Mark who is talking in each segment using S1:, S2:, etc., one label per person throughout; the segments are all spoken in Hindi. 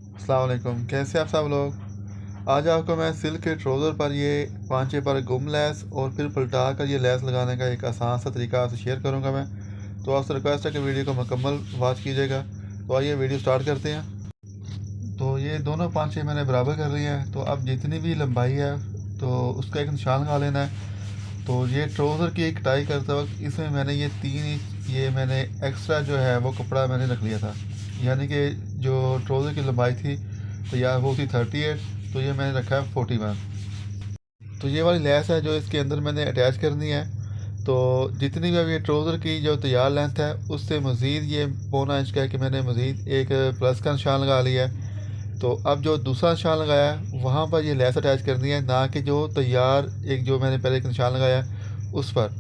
S1: अस्सलाम वालेकुम, कैसे आप सब लोग। आज आपको मैं सिल्क के ट्राउज़र पर ये पांचे पर गुम लैस और फिर पलटा कर ये लैस लगाने का एक आसान सा तरीका आपसे शेयर करूंगा मैं। तो आपसे रिक्वेस्ट है कि वीडियो को मुकम्मल वॉच कीजिएगा। तो आइए वीडियो स्टार्ट करते हैं। तो ये दोनों पांचे मैंने बराबर कर लिए हैं। तो अब जितनी भी लंबाई है तो उसका एक निशान लगा लेना है। तो ये ट्राउज़र की एक टाई करते वक्त इसमें मैंने ये 3 इंच ये मैंने एक्स्ट्रा जो है वो कपड़ा मैंने रख लिया था। यानी कि जो ट्राउज़र की लंबाई थी तो यार वो थी 38, तो ये मैंने रखा है 41। तो ये वाली लैस है जो इसके अंदर मैंने अटैच करनी है। तो जितनी भी अब ये ट्राउज़र की जो तैयार लेंथ है उससे मज़ीद ये पौना इंच का है कि मैंने मज़ीद एक प्लस का निशान लगा लिया है। तो अब जो दूसरा निशान लगाया है वहाँ पर ये लैस अटैच करनी है, ना कि जो तैयार एक जो मैंने पहले एक निशान लगाया है उस पर।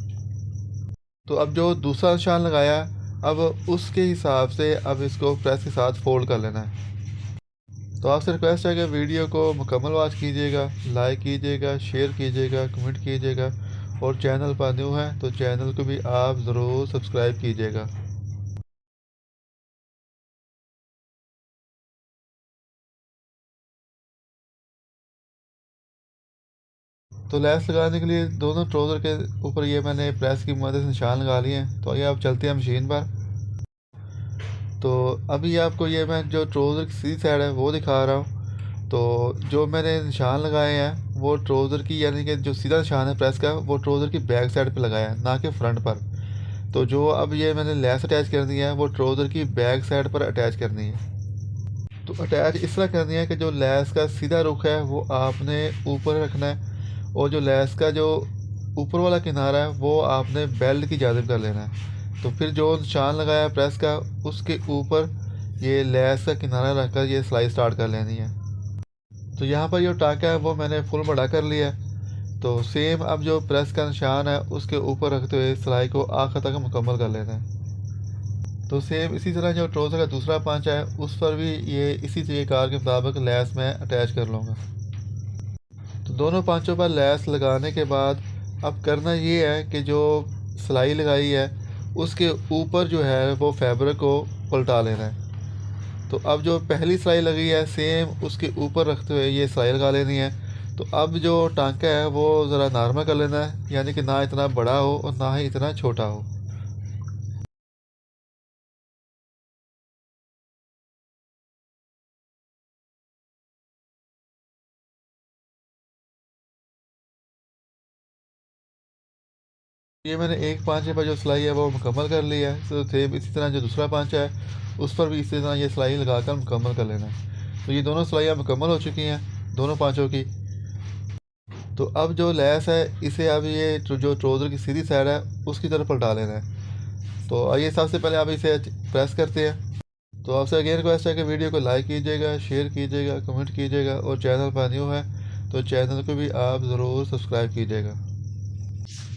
S1: तो अब जो दूसरा निशान लगाया है अब उसके हिसाब से अब इसको प्रेस के साथ फोल्ड कर लेना है। तो आपसे रिक्वेस्ट है कि वीडियो को मुकम्मल वॉच कीजिएगा, लाइक कीजिएगा, शेयर कीजिएगा, कमेंट कीजिएगा, और चैनल पर न्यू है तो चैनल को भी आप ज़रूर सब्सक्राइब कीजिएगा। तो लैस लगाने के लिए दोनों ट्राउज़र के ऊपर ये मैंने प्रेस की मदद से निशान लगा लिए हैं। तो आइए आप चलते हैं मशीन पर। तो अभी आपको ये मैं जो ट्राउज़र की सीधी साइड है वो दिखा रहा हूँ। तो जो मैंने निशान लगाए हैं वो ट्राउज़र की, यानी कि जो सीधा निशान है प्रेस का वो ट्राउज़र की बैक साइड पे लगाया है, ना कि फ्रंट पर। तो जो अब ये मैंने लेस अटैच करनी है वो ट्राउज़र की बैक साइड पर अटैच करनी है। तो अटैच इस तरह करनी है कि जो लेस का सीधा रुख है वो आपने ऊपर रखना है, और जो लेस का जो ऊपर वाला किनारा है वो आपने बेल्ट की जानिब कर लेना है। तो फिर जो निशान लगाया है प्रेस का उसके ऊपर ये लेस का किनारा रखकर ये सिलाई स्टार्ट कर लेनी है। तो यहाँ पर जो टाँका है वो मैंने फुल बड़ा कर लिया है। तो सेम अब जो प्रेस का निशान है उसके ऊपर रखते हुए सिलाई को आखिर तक मुकम्मल कर लेना है। तो सेम इसी तरह जो ट्राउज़र का दूसरा पांचा है उस पर भी ये इसी तरीक़ेकार के मुताबिक लैस में अटैच कर लूँगा। तो दोनों पांचों पर लैस लगाने के बाद अब करना ये है कि जो सिलाई लगाई है उसके ऊपर जो है वो फैब्रिक को पलटा लेना है। तो अब जो पहली सिलाई लगी है सेम उसके ऊपर रखते हुए ये सिलाई लगा लेनी है। तो अब जो टांका है वो ज़रा नॉर्मल कर लेना है, यानी कि ना इतना बड़ा हो और ना ही इतना छोटा हो। ये मैंने एक पांचे पर जो सिलाई है वो मुकम्मल कर लिया है। तो सेम इसी तरह जो दूसरा पांचा है उस पर भी इसी तरह ये सिलाई लगाकर मुकम्मल कर लेना है। तो ये दोनों सिलाइयाँ मुकम्मल हो चुकी हैं दोनों पांचों की। तो अब जो लैस है इसे अब ये जो ट्राउज़र की सीधी साइड है उसकी तरफ पलटा लेना है। तो आइए सबसे पहले आप इसे प्रेस करते हैं। तो आपसे अगेन रिक्वेस्ट है कि वीडियो को लाइक कीजिएगा, शेयर कीजिएगा, कमेंट कीजिएगा, और चैनल पर न्यू है तो चैनल को भी आप ज़रूर सब्सक्राइब कीजिएगा।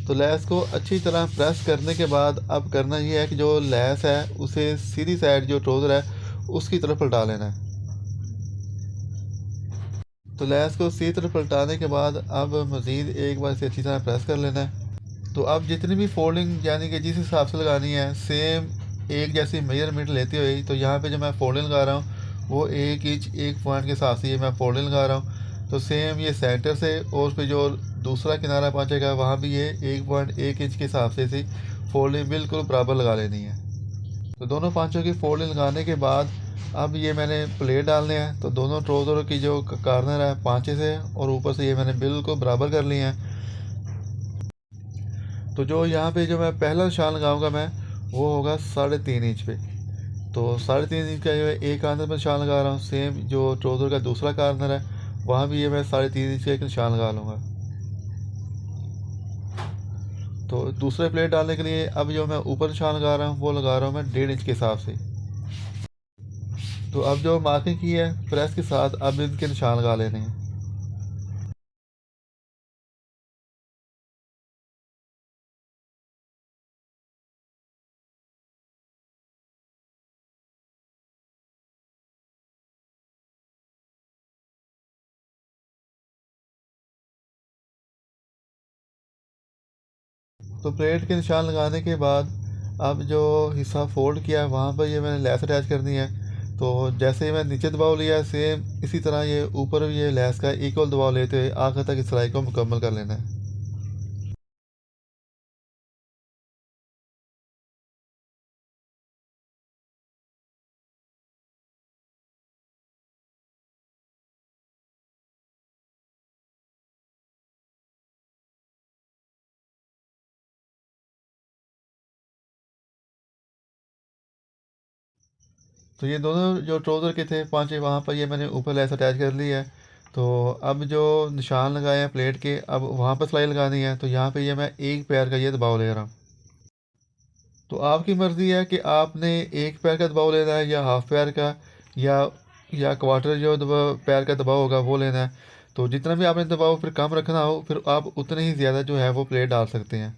S1: तो लैस को अच्छी तरह प्रेस करने के बाद अब करना ये है कि जो लैस है उसे सीधी साइड जो ट्राउज़र है उसकी तरफ पलटा लेना है। तो लैस को सीधी तरफ पलटाने के बाद अब मज़ीद एक बार इसे अच्छी तरह प्रेस कर लेना है। तो अब जितनी भी फोल्डिंग यानी कि जिस हिसाब से लगानी है सेम एक जैसी मेजरमेंट लेते हुए, तो यहाँ पे जो मैं फोल्डिंग लगा रहा हूँ वो 1 इंच 1 पॉइंट के हिसाब से ये मैं फोल्डिंग लगा रहा हूँ। तो सेम ये सेंटर से और उस पर जो दूसरा किनारा पहुँचेगा वहाँ भी ये 1.1 इंच के हिसाब से इसी फोल्डिंग बिल्कुल बराबर लगा लेनी है। तो दोनों पांचों की फोल्डिंग लगाने के बाद अब ये मैंने प्लेट डालने हैं। तो दोनों ट्राउज़रों की जो कार्नर है पांचे से और ऊपर से ये मैंने बिल्कुल बराबर कर लिए हैं। तो जो यहाँ पे जो मैं पहला निशान लगाऊंगा मैं वो होगा 3.5 इंच पे। तो 3.5 इंच का जो है एक कार्नर में निशान लगा रहा हूँ। सेम जो ट्राउज़र का दूसरा कार्नर है वहाँ भी ये मैं 3.5 इंच का एक निशान लगा लूँगा। तो दूसरे प्लेट डालने के लिए अब जो मैं ऊपर निशान लगा रहा हूँ वो लगा रहा हूँ मैं 1.5 इंच के हिसाब से। तो अब जो मार्किंग की है प्रेस के साथ अब इनके निशान लगा लेने हैं। तो प्लेट के निशान लगाने के बाद अब जो हिस्सा फोल्ड किया है वहाँ पर ये मैंने लेस अटैच करनी है। तो जैसे ही मैं नीचे दबाव लिया, सेम इसी तरह ये ऊपर ये लेस का इक्वल दबाव लेते हुए आखिर तक इस सिलाई को मुकम्मल कर लेना है। तो ये दोनों जो ट्राउज़र के थे पाँच, वहाँ पर ये मैंने ऊपर लेस अटैच कर ली है। तो अब जो निशान लगाए हैं प्लेट के, अब वहाँ पर सिलाई लगानी है। तो यहाँ पे ये मैं एक पैर का ये दबाव ले रहा हूँ। तो आपकी मर्ज़ी है कि आपने एक पैर का दबाव लेना है या हाफ पैर का, या क्वार्टर जो पैर का दबाव होगा वो लेना है। तो जितना भी आपने दबाव फिर कम रखना हो, फिर आप उतने ही ज़्यादा जो है वो प्लेट डाल सकते हैं।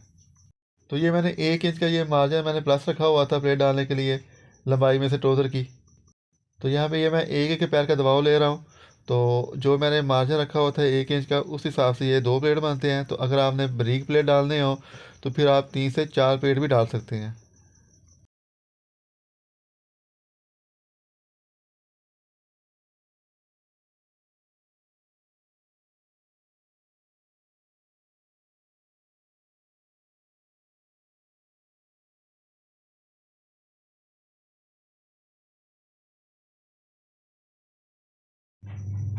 S1: तो ये मैंने 1 इंच का ये मार्जिन मैंने प्लस रखा हुआ था प्लेट डालने के लिए, लंबाई में से ट्राउज़र की। तो यहाँ पे ये मैं एक एक पैर का दबाव ले रहा हूँ। तो जो मैंने मार्जिन रखा हुआ था 1 इंच का, उस हिसाब से ये 2 प्लेट बनते हैं। तो अगर आपने बारीक प्लेट डालने हो तो फिर आप 3 से 4 प्लेट भी डाल सकते हैं।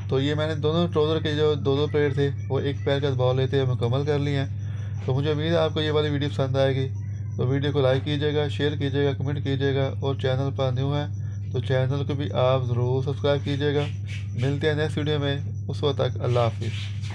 S1: तो ये मैंने दोनों ट्राउज़र के जो दो दो प्लेट थे वो एक पैर का दबाव लेते हुए मुकम्मल कर लिए हैं। तो मुझे उम्मीद है आपको ये वाली वीडियो पसंद आएगी। तो वीडियो को लाइक कीजिएगा, शेयर कीजिएगा, कमेंट कीजिएगा, और चैनल पर न्यू है तो चैनल को भी आप ज़रूर सब्सक्राइब कीजिएगा। मिलते हैं नेक्स्ट वीडियो में, उस वक्त तक अल्लाह हाफिज़।